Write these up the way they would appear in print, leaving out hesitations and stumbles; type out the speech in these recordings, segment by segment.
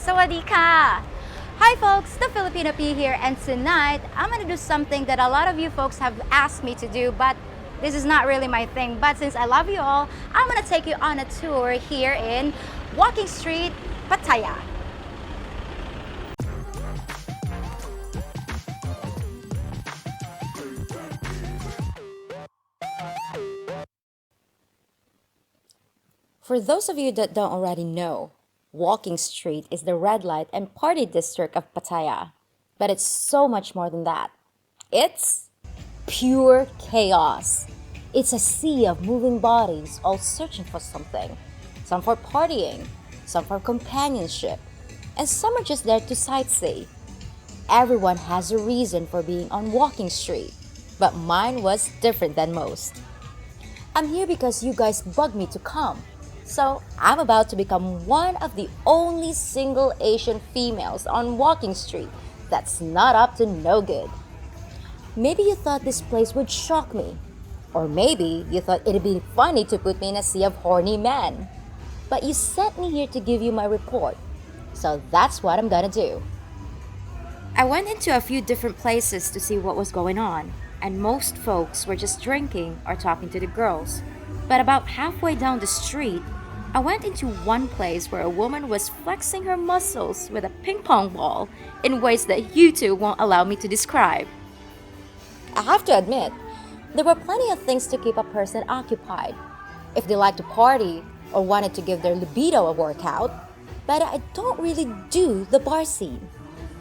Sawadee ka! Hi folks, the Filipino P here, and tonight I'm gonna do something that a lot of you folks have asked me to do, but this is not really my thing. But since I love you all, I'm gonna take you on a tour here in Walking Street, Pattaya. For those of you that don't already know, Walking Street is the red light and party district of Pattaya. But it's so much more than that. It's pure chaos. It's a sea of moving bodies all searching for something. Some for partying, some for companionship, and some are just there to sightsee. Everyone has a reason for being on Walking Street, but mine was different than most. I'm here because you guys bugged me to come. So I'm about to become one of the only single Asian females on Walking Street that's not up to no good. Maybe you thought this place would shock me. Or maybe you thought it'd be funny to put me in a sea of horny men. But you sent me here to give you my report. So that's what I'm gonna do. I went into a few different places to see what was going on, and most folks were just drinking or talking to the girls. But about halfway down the street, I went into one place where a woman was flexing her muscles with a ping pong ball in ways that you two won't allow me to describe. I have to admit, there were plenty of things to keep a person occupied if they like to party or wanted to give their libido a workout, but I don't really do the bar scene.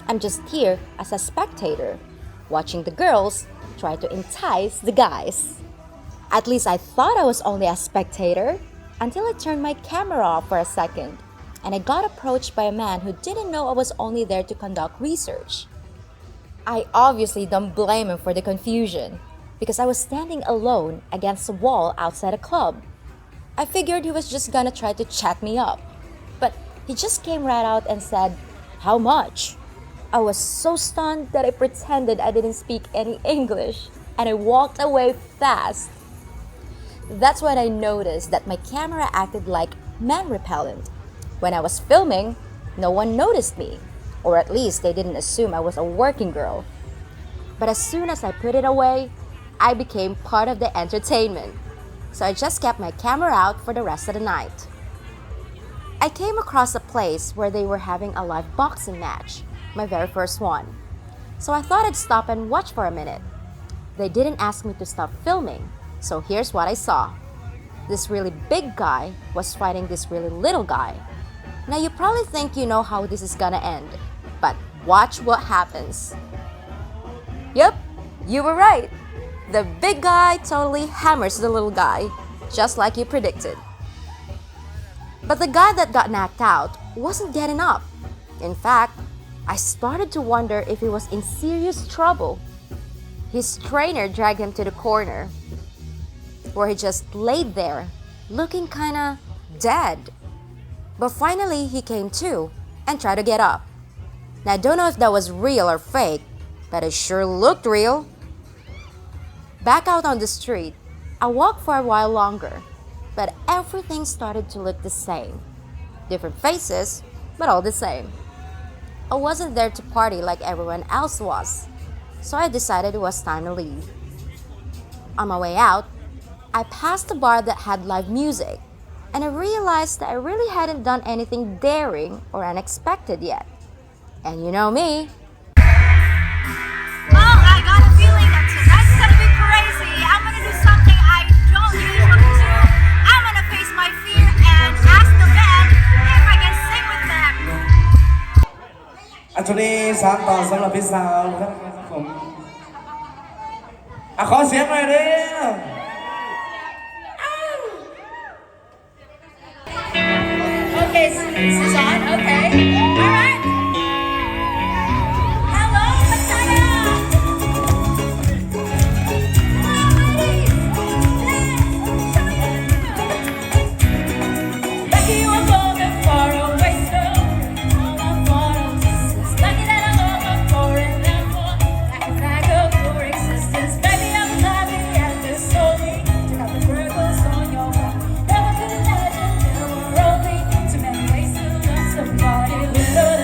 I'm just here as a spectator, watching the girls try to entice the guys. At least I thought I was only a spectator until I turned my camera off for a second and I got approached by a man who didn't know I was only there to conduct research. I obviously don't blame him for the confusion because I was standing alone against a wall outside a club. I figured he was just gonna try to chat me up, but he just came right out and said, "How much?" I was so stunned that I pretended I didn't speak any English and I walked away fast. That's when I noticed that my camera acted like man repellent. When I was filming, no one noticed me, or at least they didn't assume I was a working girl. But as soon as I put it away, I became part of the entertainment. So I just kept my camera out for the rest of the night. I came across a place where they were having a live boxing match, my very first one. So I thought I'd stop and watch for a minute. They didn't ask me to stop filming. So here's what I saw. This really big guy was fighting this really little guy. Now you probably think you know how this is gonna end, but watch what happens. Yep, you were right. The big guy totally hammers the little guy, just like you predicted. But the guy that got knocked out wasn't getting up. In fact, I started to wonder if he was in serious trouble. His trainer dragged him to the corner, where he just laid there, looking kinda dead. But finally he came to and tried to get up. Now I don't know if that was real or fake, but it sure looked real. Back out on the street, I walked for a while longer, but everything started to look the same. Different faces, but all the same. I wasn't there to party like everyone else was, so I decided it was time to leave. On my way out, I passed a bar that had live music, and I realized that I really hadn't done anything daring or unexpected yet. And you know me. Well, I got a feeling that tonight's gonna be crazy. I'm gonna do something I don't usually do. I'm gonna face my fear and ask the band if I can sing with them. ช่วงนี้3 ต่อสำหรับพี่สาวครับผมขอเสียงหน่อยเด้อ Okay, this is on. Okay. All right. Hello, Pattaya. Hello, ladies. Lucky you were going far away, so all my photos. It's lucky that I'm on my foreign level. Like a bag of your existence, baby. I'm happy at this only. Check out the freckles on your back. Never could imagine there were only too many ways to love somebody. Little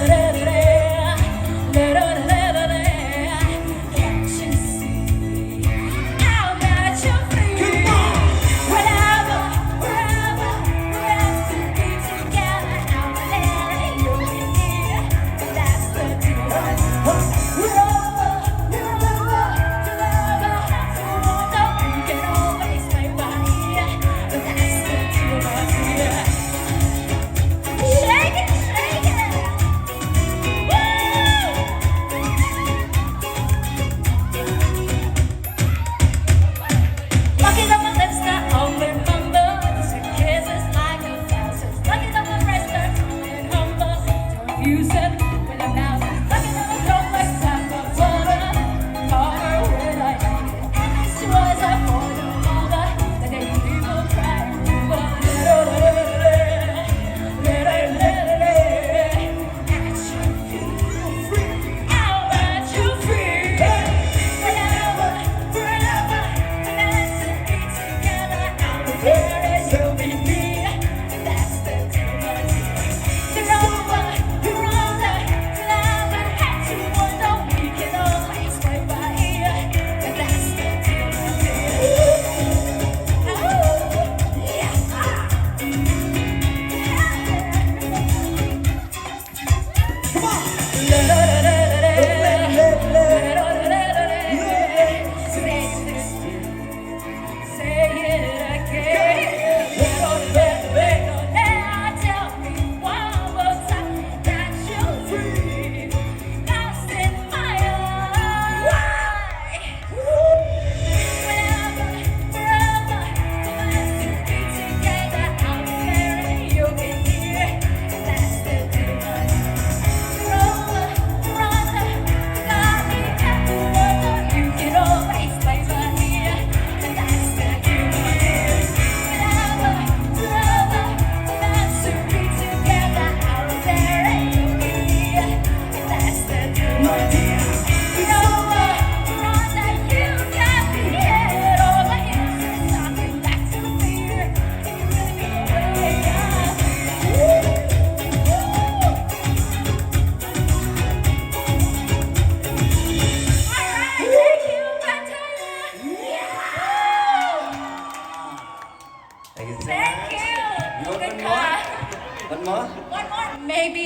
One more, maybe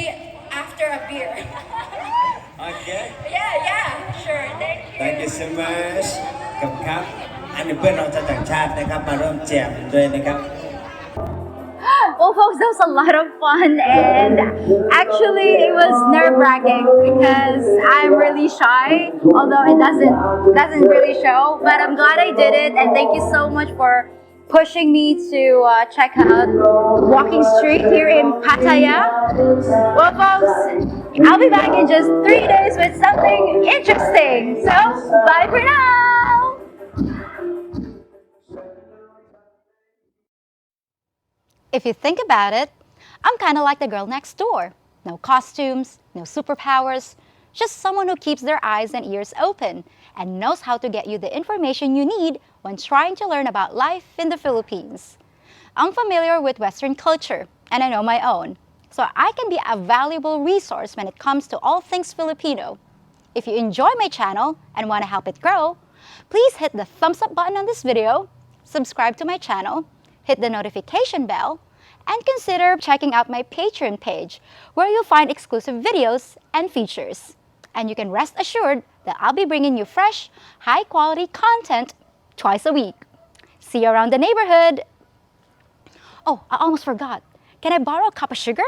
after a beer. Okay Yeah, sure. thank you so much กับครับอันนี้เพื่อนเราชาวต่างชาตินะครับมาร่วมแจมด้วยนะครับ Well, folks, that was a lot of fun, and actually, it was nerve-wracking because I'm really shy, although it doesn't really show. But I'm glad I did it, and thank you so much for pushing me to check out Walking Street here in Pattaya. Well, folks, I'll be back in just 3 days with something interesting. So, bye for now. If you think about it, I'm kind of like the girl next door. No costumes, no superpowers, just someone who keeps their eyes and ears open and knows how to get you the information you need when trying to learn about life in the Philippines. I'm familiar with Western culture and I know my own, so I can be a valuable resource when it comes to all things Filipino. If you enjoy my channel and want to help it grow, please hit the thumbs up button on this video, subscribe to my channel, hit the notification bell, and consider checking out my Patreon page where you'll find exclusive videos and features. And you can rest assured that I'll be bringing you fresh, high-quality content twice a week. See you around the neighborhood. Oh, I almost forgot. Can I borrow a cup of sugar?